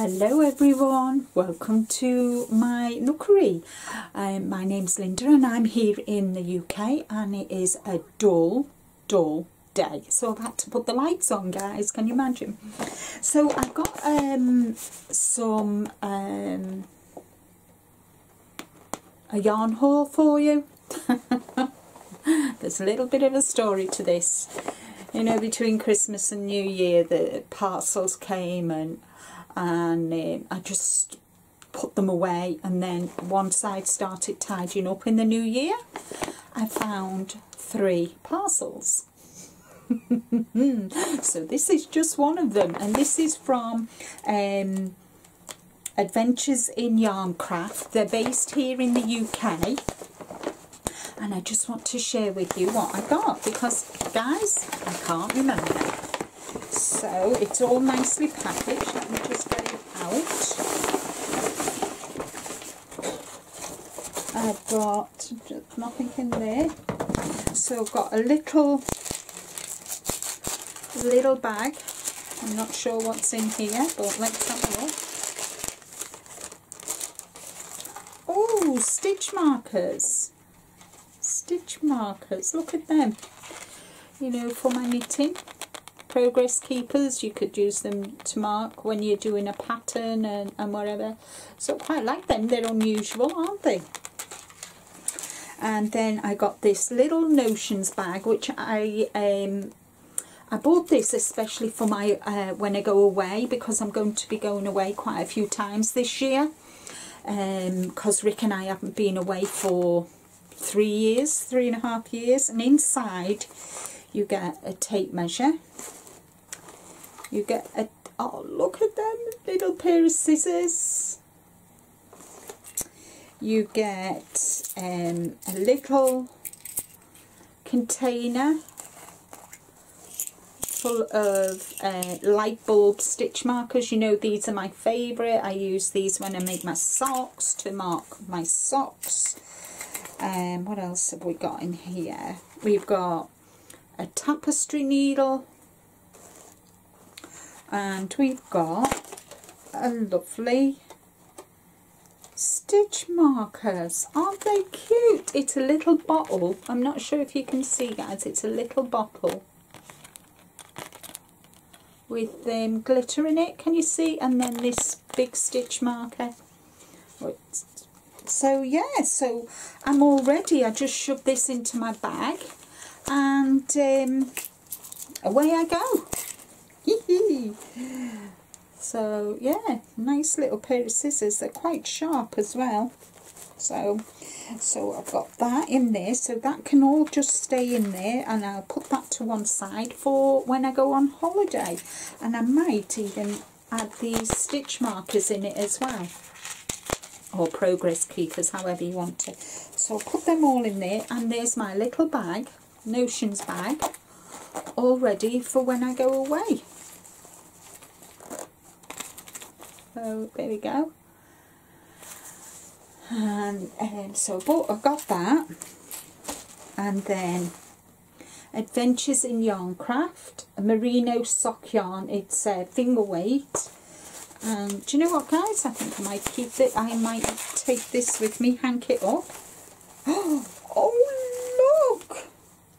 Hello everyone, welcome to my nookery. My name's Linda and I'm here in the UK and it is a dull day. So I've had to put the lights on, guys, can you imagine? So I've got some a yarn haul for you. There's a little bit of a story to this. You know, between Christmas and New Year the parcels came and I just put them away, and then once I'd started tidying up in the new year I found 3 parcels. So this is just one of them, and this is from Adventures in YarnCraft. They're based here in the UK, and I just want to share with you what I got because, guys, I can't remember. So it's all nicely packaged. Let me just get it out. I've got just nothing in there. So I've got a little bag. I'm not sure what's in here, but let's have a look. Oh, stitch markers. Stitch markers, look at them. You know, for my knitting. Progress keepers, you could use them to mark when you're doing a pattern and whatever. So I quite like them, they're unusual, aren't they? And then I got this little notions bag, which I bought this especially for my when I go away, because I'm going to be going away quite a few times this year, because Rick and I haven't been away for 3.5 years. And inside you get a tape measure. You get a, oh, look at them, little pair of scissors. You get a little container full of light bulb stitch markers. You know, these are my favourite. I use these when I make my socks, to mark my socks. What else have we got in here? We've got a tapestry needle. And we've got a lovely stitch markers. Aren't they cute? It's a little bottle. I'm not sure if you can see, guys. It's a little bottle with glitter in it. Can you see? And then this big stitch marker. So yeah, so I'm all ready. I just shoved this into my bag and away I go. So yeah, nice little pair of scissors. They're quite sharp as well. So I've got that in there, so that can all just stay in there, and I'll put that to one side for when I go on holiday. And I might even add these stitch markers in it as well, or progress keepers, however you want to. So I'll put them all in there, and there's my little bag, notions bag, all ready for when I go away. So there we go. And so I've got that. And then Adventures in YarnCraft, a merino sock yarn. It's finger weight. And do you know what, guys? I think I might keep it. I might take this with me, hang it up. Oh look!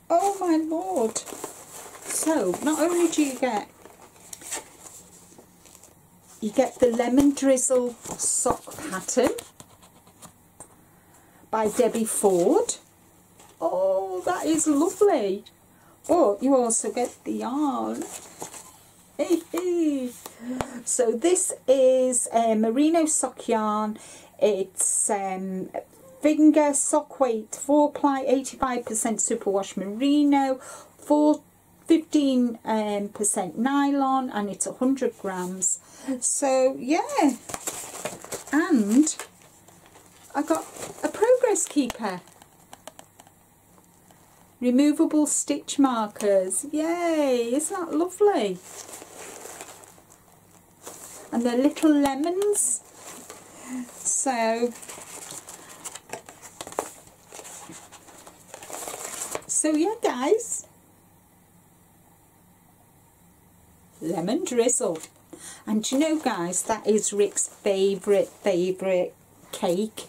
Oh my lord! So not only do you get the lemon drizzle sock pattern by Debbie Ford. Oh, that is lovely. Oh, you also get the yarn. So this is merino sock yarn. It's finger sock weight, 4-ply, 85% superwash merino, 15% nylon, and it's 100 grams. So yeah, and I got a progress keeper, removable stitch markers. Yay, isn't that lovely? And they're little lemons. So yeah, guys, lemon drizzle. And you know, guys, that is Rick's favourite cake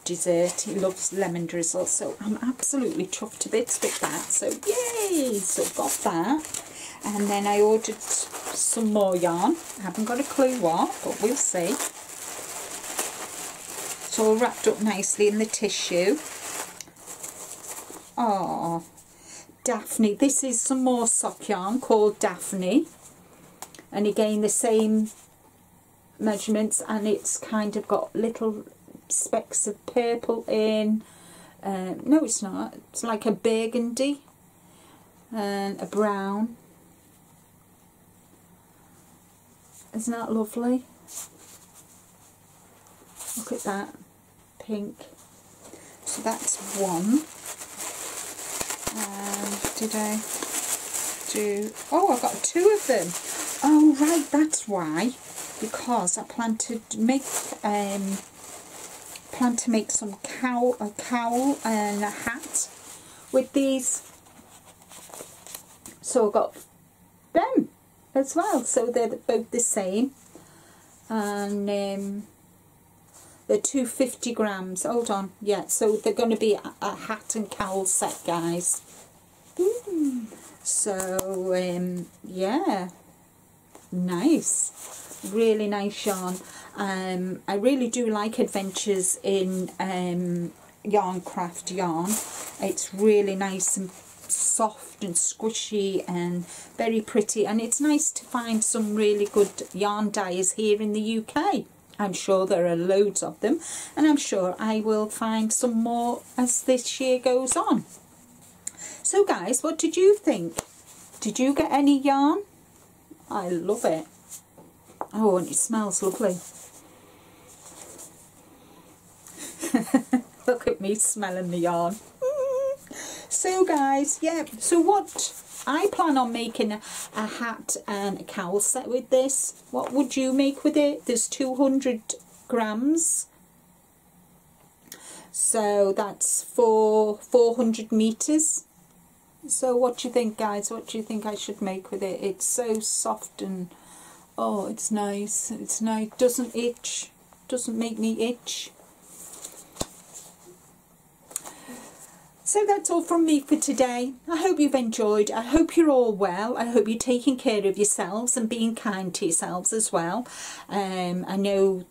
dessert. He loves lemon drizzle, so I'm absolutely chuffed to bits with that. So yay! So got that. And then I ordered some more yarn. I haven't got a clue what, but we'll see. It's all wrapped up nicely in the tissue. Oh, Daphne. This is some more sock yarn called Daphne. And again, the same measurements, and it's kind of got little specks of purple in. No, it's not. It's like a burgundy and a brown. Isn't that lovely? Look at that. Pink. So that's one. Did I do... Oh, I got two of them. Oh, right, that's why. Because I plan to make some a cowl and a hat with these. So I got them as well. So they're both the same. And they're 250 grams. Hold on. Yeah, so they're going to be a hat and cowl set, guys. So, yeah. Nice. Really nice yarn. I really do like Adventures in YarnCraft yarn. It's really nice and soft and squishy and very pretty, and it's nice to find some really good yarn dyers here in the UK. I'm sure there are loads of them, and I'm sure I will find some more as this year goes on. So guys, what did you think? Did you get any yarn? I love it. Oh, and it smells lovely. Look at me smelling the yarn. So guys, yeah, so what I plan on making a hat and a cowl set with this. What would you make with it? There's 200 grams. So that's for 400 meters. So what do you think, guys? What do you think I should make with it? It's so soft and oh, it's nice. It's nice. Doesn't itch. Doesn't make me itch. So that's all from me for today. I hope you've enjoyed. I hope you're all well. I hope you're taking care of yourselves and being kind to yourselves as well. I know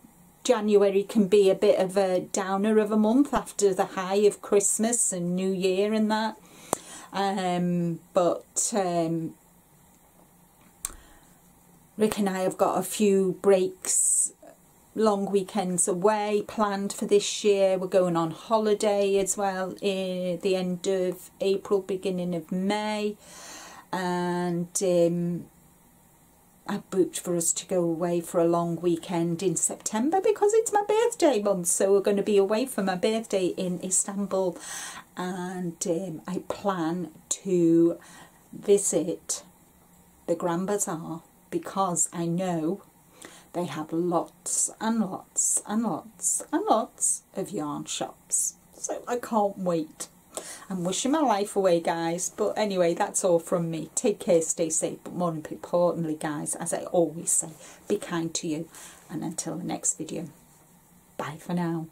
January can be a bit of a downer of a month after the high of Christmas and New Year and that. But Rick and I have got a few breaks, long weekends away planned for this year. We're going on holiday as well at the end of April, beginning of May, and I booked for us to go away for a long weekend in September because it's my birthday month. So we're going to be away for my birthday in Istanbul, and I plan to visit the Grand Bazaar because I know they have lots and lots and lots and lots of yarn shops. So I can't wait. I'm wishing my life away, guys. But anyway, that's all from me. Take care, stay safe. But more importantly, guys, as I always say, be kind to you. And until the next video, bye for now.